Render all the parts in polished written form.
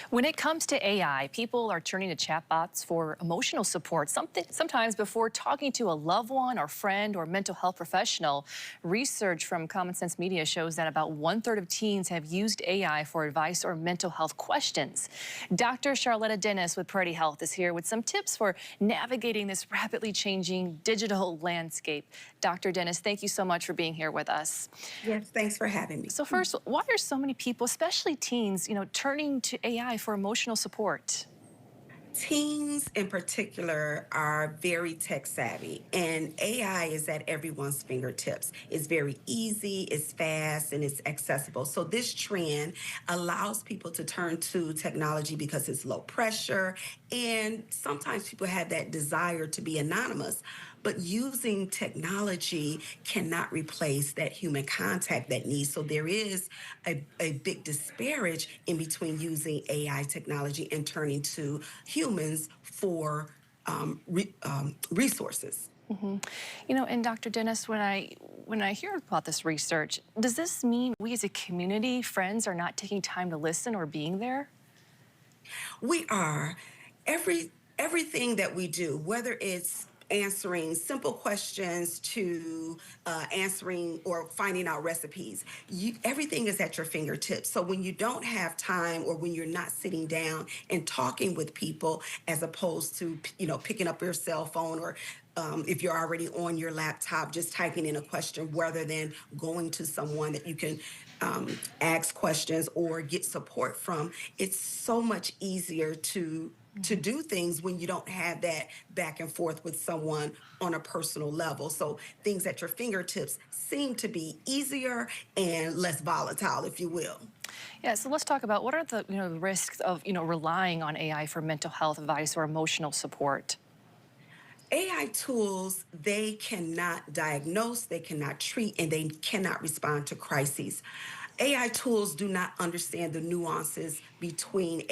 When it comes to AI, people are turning to chatbots for emotional support, sometimes before talking to a loved one or friend or mental health professional. Research from Common Sense Media shows that about 1/3 of teens have used AI for advice or mental health questions. Dr. Charlotta Dennis with Priority Health is here with some tips for navigating this rapidly changing digital landscape. Dr. Dennis, thank you so much for being here with us. Yes, thanks for having me. So first, why are so many people, especially teens, turning to AI for emotional support? Teens in particular are very tech savvy, and AI is at everyone's fingertips. It's very easy, it's fast, and it's accessible. So, this trend allows people to turn to technology because it's low pressure, and sometimes people have that desire to be anonymous. But using technology cannot replace that human contact that needs. So there is a big disparage in between using AI technology and turning to humans for resources. hmm and Dr. Dennis, when I hear about this research, does this mean we as a community, friends, are not taking time to listen or being there? We are everything that we do, whether it's answering simple questions to answering or finding out recipes. Everything is at your fingertips. So when you don't have time or when you're not sitting down and talking with people, as opposed to picking up your cell phone or if you're already on your laptop, just typing in a question rather than going to someone that you can ask questions or get support from. It's so much easier to Mhm. do things when you don't have that back and forth with someone on a personal level. So things at your fingertips seem to be easier and less volatile, if you will. Yeah, so let's talk about what are the risks of relying on AI for mental health advice or emotional support. AI tools, they cannot diagnose, they cannot treat, and they cannot respond to crises. AI tools do not understand the nuances between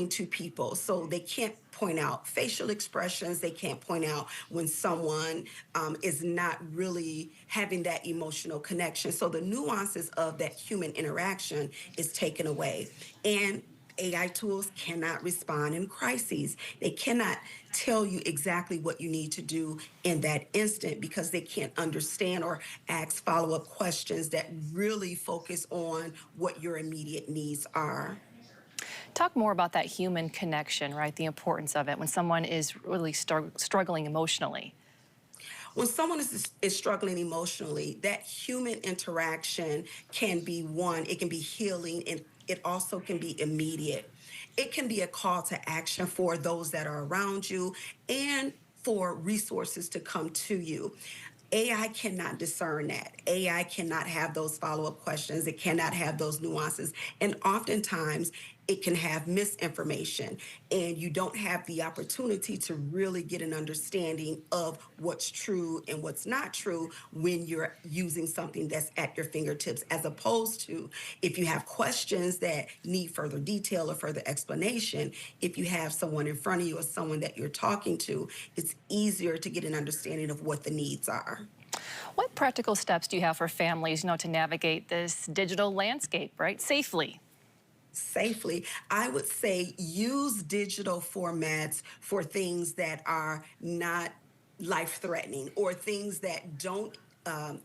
two people. So they can't point out facial expressions. They can't point out when someone is not really having that emotional connection. So the nuances of that human interaction is taken away. And AI tools cannot respond in crises. They cannot tell you exactly what you need to do in that instant because they can't understand or ask follow up questions that really focus on what your immediate needs are. Talk more about that human connection, right? The importance of it when someone is really struggling emotionally. When someone is struggling emotionally, that human interaction can be one, it can be healing, and it also can be immediate. It can be a call to action for those that are around you and for resources to come to you. AI cannot discern that. AI cannot have those follow up questions. It cannot have those nuances. And oftentimes, it can have misinformation, and you don't have the opportunity to really get an understanding of what's true and what's not true when you're using something that's at your fingertips, as opposed to if you have questions that need further detail or further explanation. If you have someone in front of you or someone that you're talking to, it's easier to get an understanding of what the needs are. What practical steps do you have for families, to navigate this digital landscape, right, safely? Safely, I would say use digital formats for things that are not life threatening or things that don't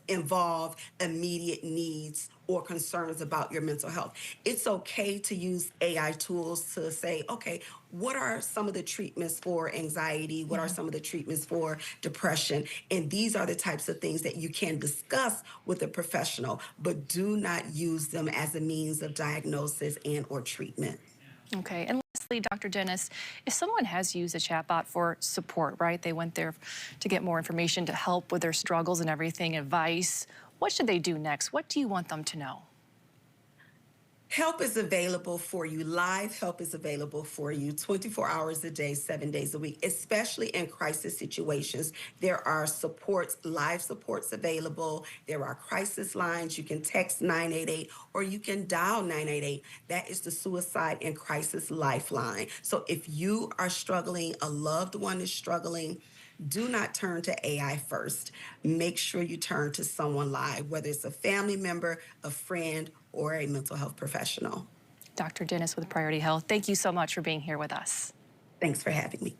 involve immediate needs or concerns about your mental health. It's okay to use AI tools to say, okay, what are some of the treatments for anxiety? What are Mhm. some of the treatments for depression? And these are the types of things that you can discuss with a professional, but do not use them as a means of diagnosis and or treatment. Okay, and lastly, Dr. Dennis, if someone has used a chatbot for support, right, they went there to get more information to help with their struggles and everything, advice, what should they do next? What do you want them to know? Help is available for you. Live help is available for you 24 hours a day, 7 days a week, especially in crisis situations. There are supports, live supports available. There are crisis lines. You can text 988 or you can dial 988. That is the Suicide and Crisis Lifeline. So if you are struggling, a loved one is struggling, do not turn to AI first. Make sure you turn to someone live, whether it's a family member, a friend, or a mental health professional. Dr. Dennis with Priority Health, thank you so much for being here with us. Thanks for having me.